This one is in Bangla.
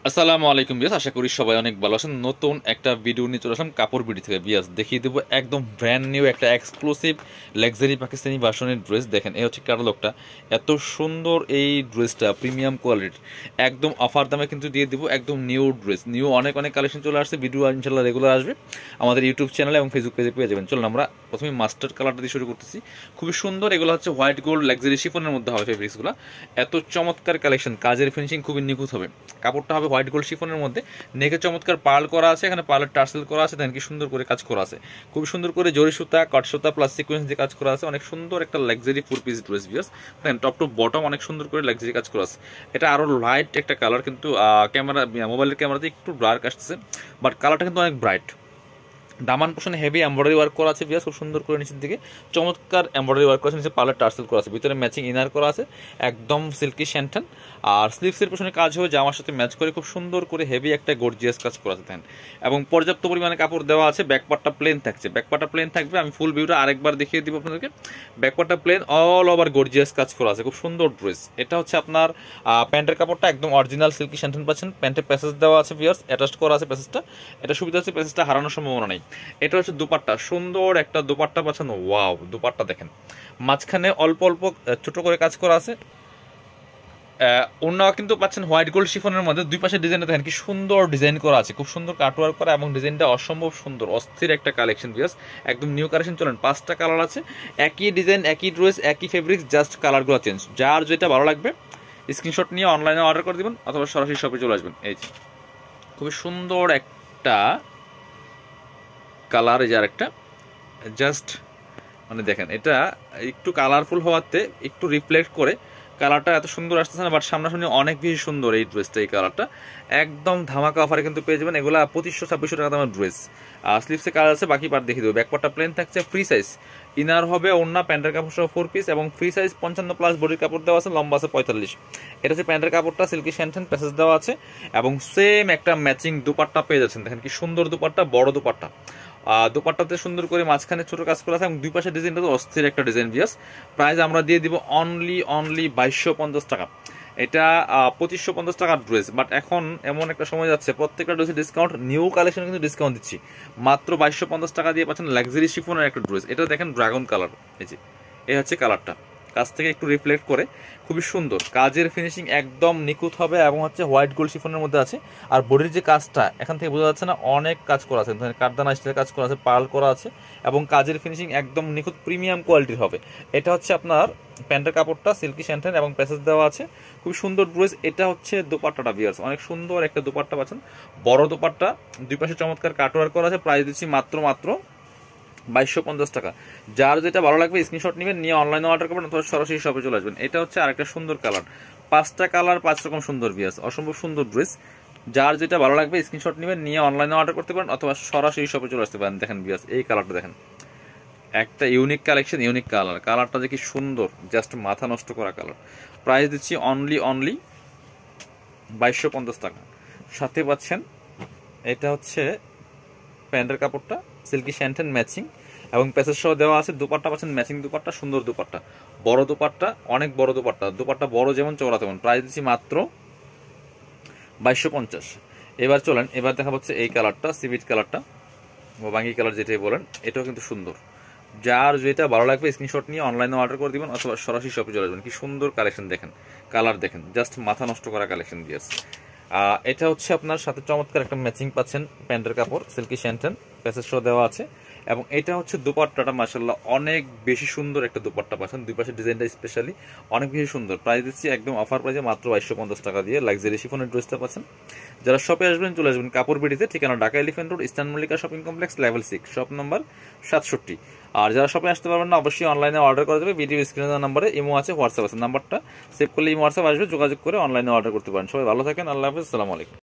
আসসালামু আলাইকুম বিয়াস, আশা করি সবাই অনেক ভালো আছেন। নতুন একটা ভিডিও নিয়ে চলে আসলাম কাপড় বিডি থেকে। বিয়াস দেখিয়ে দেবো একদম ব্র্যান্ড নিউ একটা এক্সক্লুসিভ লাক্সারি পাকিস্তানি ভার্সনের ড্রেস। দেখেন এই হচ্ছে ক্যাটালগটা, এত সুন্দর এই ড্রেসটা, প্রিমিয়াম কোয়ালিটির, একদম অফার দামে কিন্তু দিয়ে দিব। একদম নিউ ড্রেস, নিউ অনেক অনেক কালেকশন চলে আসছে। ভিডিও ইনশাল্লাহ রেগুলার আসবে আমাদের ইউটিউব চ্যানেলে এবং ফেসবুক পেজে পেয়ে যাবেন। চলুন আমরা প্রথমে মাস্টার্ড কালারটা দিয়ে শুরু করতেছি। খুবই সুন্দর, এগুলো হচ্ছে হোয়াইট গোল্ড লাক্সারি শিফনের মধ্যে হবে ফেব্রিক্সগুলো। এত চমৎকার কালেকশন, কাজের ফিনিশিং খুবই নিখুঁত হবে। কাপড়টা হবে হোয়াইট গোল্ড শিফনের মধ্যে, নেকে চমৎকার পার্ল করা আছে, এখানে পার্লের টার্সেল করা আছে, দেখেন কি সুন্দর করে কাজ করা আছে। খুব সুন্দর করে জরি সুতা, কট সুতা প্লাস সিকোয়েন্স দিয়ে কাজ করা আছে। অনেক সুন্দর একটা লাক্সারি 4 পিস ড্রেস বিয়াস। দেখেন টপ টু বটম অনেক সুন্দর করে লাক্সারি কাজ করা আছে। এটা আরো লাইট একটা কালার, কিন্তু ক্যামেরা মোবাইলের ক্যামেরাতে একটু ডার্ক আসছে, বাট কালারটা কিন্তু অনেক ব্রাইট। দামান পোষণে হেভি এমব্রয়ডারি ওয়ার্ক করা আছে বিয়াস, খুব সুন্দর করে নিচের দিকে চমৎকার এমব্রয়ডারি ওয়ার্ক করা আছে, নিচে পার্লার টার্সেল করা আছে, ভিতরে ম্যাচিং ইনার করা আছে, একদম সিল্কি শ্যান্টান। আর স্লিভসের পোষণে কাজ হবে জামার সাথে ম্যাচ করে, খুব সুন্দর করে হেভি একটা গর্জিয়াস কাজ করা আছে দেখেন। এবং পর্যাপ্ত পরিমাণে কাপড় দেওয়া আছে। ব্যাকপার্টটা প্লেন থাকছে, ব্যাকপার্টটা প্লেন থাকবে। আমি ফুল ভিউটা আরেকবার দেখিয়ে দিব আপনাদেরকে। ব্যাকপার্টটা প্লেন, অল ওভার গর্জিয়াস কাজ করা আছে, খুব সুন্দর ড্রেস। এটা হচ্ছে আপনার প্যান্টের কাপড়টা একদম অরিজিনাল সিল্কি শ্যান্টান পাচ্ছেন। প্যান্টের প্যাসেজ দেওয়া আছে বিয়ার্স, অ্যাটাচ করা আছে প্যাসেজটা। এটা সুবিধা হচ্ছে প্যাসেজটা হারানোর সম্ভাবনা নেই। এটা হচ্ছে দুপাট্টা, সুন্দর একটা দুপাট্টা পাচ্ছেন। ওয়াও, দুপাট্টা দেখেন, মাঝখানে অল্প অল্প ছোট করে কাজ করা আছে। ওড়না কিন্তু পাচ্ছেন হোয়াইট গোল্ড শিফনের মধ্যে। দুই পাশে ডিজাইনটা দেখেন কি সুন্দর ডিজাইন করা আছে, খুব সুন্দর কাটওয়ার্ক করা, এবং ডিজাইনটা অসম্ভব সুন্দর, অস্থির একটা কালেকশন বিয়াস। একদম নিউ কালেকশন। চলেন, 5টা কালার আছে, একই ডিজাইন, একই ড্রেস, একই ফেব্রিক্স, জাস্ট কালারগুলো চেঞ্জ। যার যেটা ভালো লাগবে স্ক্রিনশট নিয়ে অনলাইনে অর্ডার করে দিবেন, অথবা সরাসরি শপে চলে আসবেন। এই যে খুবই সুন্দর একটা কালার, এই যে আরেকটা, জাস্ট মানে দেখেন, এটা একটু কালারফুল হওয়াতে একটু রিফ্লেক্ট করে কালারটা এত সুন্দর আসতেছে না, বাট সামনাসামনি অনেক বেশি সুন্দর এই ড্রেসটা। এই কালারটা একদম ধামাকা অফারে কিন্তু পেয়ে যাবেন। এগুলো 2500-2600 টাকা দামের ড্রেস। স্লিভসে কাজ আছে, বাকি পার্ট দেখিয়ে দেবো। ব্যাকপার্টটা প্লেন থাকছে, ফ্রি সাইজ ইনার হবে, ওড়না প্যান্টের কাপড় সহ 4 পিস, এবং ফ্রি সাইজ 55 প্লাস বডির কাপড় দেওয়া আছে, লম্বা আছে 45। এটা হচ্ছে প্যান্টের কাপড়টা, সিল্কি শ্যান্টেন প্যাসেজ দেওয়া আছে, এবং সেম একটা ম্যাচিং দুপাট্টা পেয়ে যাচ্ছেন। দেখেন কি সুন্দর দুপাট্টা, বড় দুপাট্টা। দুপাট্টাতে সুন্দর করে মাঝখানে ছোট কাজ করা আছে, এবং দুই পাশে ডিজাইনটা তো অস্থির একটা ডিজাইন বিয়াস। প্রাইস আমরা দিয়ে দিব অনলি 2250 টাকা। এটা 2550 টাকার ড্রেস, বাট এখন এমন একটা সময় যাচ্ছে প্রত্যেকটা ড্রেসে ডিসকাউন্ট, নিউ কালেকশন কিন্তু ডিসকাউন্ট দিচ্ছি। মাত্র 2250 টাকা দিয়ে পাচ্ছেন লাক্সারি শিফনের একটা ড্রেস। এটা দেখেন ড্রাগন কালার, এই যে এই হচ্ছে কালারটা, কাছ থেকে একটু রিফ্লেক্ট করে, খুবই সুন্দর। কাজের ফিনিশিং একদম নিখুঁত হবে, এবং হচ্ছে হোয়াইট গোল্ড শিফনের মধ্যে আছে। আর বডির যে কাজটা এখান থেকে বোঝা যাচ্ছে না, অনেক কাজ করা আছে, কাঠদানা স্টাইলের কাজ করা আছে, পার্ল করা আছে, এবং কাজের ফিনিশিং একদম নিখুঁত প্রিমিয়াম কোয়ালিটির হবে। এটা হচ্ছে আপনার প্যান্টের কাপড়টা, সিল্কি শ্যান্টেন এবং প্যাসেজ দেওয়া আছে, খুব সুন্দর ড্রেস। এটা হচ্ছে দোপাট্টাটা বিয়ার্স, অনেক সুন্দর একটা দোপাট্টা পাচ্ছেন, বড় দোপাট্টা, দুই পাশে চমৎকার কাটওয়ার্ক করা আছে। প্রাইস দিচ্ছি মাত্র 2250 টাকা। যার যেটা ভালো লাগবে স্ক্রিনশট নেবেন, নিয়ে অনলাইনে অর্ডার করবেন, অথবা সরাসরি শপে চলে আসবেন। এটা হচ্ছে আরেকটা সুন্দর কালার, 5টা কালার 5 রকম সুন্দর বিয়াস, অসম্ভব সুন্দর ড্রেস। যার যেটা ভালো লাগবে স্ক্রিনশট নেবেন, নিয়ে অনলাইনে অর্ডার করতে পারেন, অথবা সরাসরি শপে চলে আসতে পারেন। দেখেন বিয়াস, এই কালারটা দেখেন, একটা ইউনিক কালেকশন, ইউনিক কালার। কালারটা যে কি সুন্দর, জাস্ট মাথা নষ্ট করা কালার। প্রাইস দিচ্ছি অনলি 2250 টাকা। সাথে পাচ্ছেন এটা হচ্ছে প্যান্টের কাপড়টা, সিল্কি শ্যান্টেন ম্যাচিং, এবং প্যাসেজ সহ দেওয়া আছে। দুপাট্টা পাচ্ছেন ম্যাচিং দুপাট্টা, সুন্দর দুপাট্টা, বড় দুপাট্টা, অনেক বড় দুপাট্টা। দুপাট্টা বড় যেমন চওড়া তেমন। প্রাইস দিচ্ছি মাত্র 2250। এবার চলেন, এবার দেখা হচ্ছে এই কালারটা, সিভিট কালারটা বা বাঙ্গি কালার যেটাই বলেন, এটাও কিন্তু সুন্দর। যার যেটা ভালো লাগবে স্ক্রিনশট নিয়ে অনলাইনে অর্ডার করে দিবেন, অথবা সরাসরি শপে চলে যাবেন। কি সুন্দর কালেকশন দেখেন, কালার দেখেন, জাস্ট মাথা নষ্ট করা কালেকশন দিয়েছে। এটা হচ্ছে আপনার সাথে চমৎকার একটা ম্যাচিং পাচ্ছেন, প্যান্টের কাপড়, সিল্কি শ্যান্টেন প্যাসেজ সহ দেওয়া আছে, এবং এটা হচ্ছে দুপাট্টাটা মাশাআল্লাহ অনেক বেশি সুন্দর একটা দুপাট্টা পাচ্ছেন। দুই পাশে ডিজাইনটা স্পেশালি অনেক বেশি সুন্দর। প্রাইস দিচ্ছি একদম অফার প্রাইসে মাত্র 2250 টাকা দিয়ে লাক্সারি শিফনের ড্রেসটা পাচ্ছেন। যারা শপে আসবেন চলে আসবেন কাপড় বিডিতে, ঠিকানা Dhaka elephant road, eastern Mallika shopping complex, level 6, shop number 67। আর যারা শপে আসতে পারবেন না, অবশ্যই অনলাইনে অর্ডার করা যাবে। ভিডিও স্ক্রিনের নাম্বারে ইমো আছে, হোয়াটসঅ্যাপ আছে, নাম্বারটা সেভ করলে ইমো হোয়াটসঅ্যাপ আসবে, যোগাযোগ করে অনলাইনে অর্ডার করতে পারেন। সবাই ভালো থাকেন, আল্লাহ হাফেজ, আসসালামু আলাইকুম।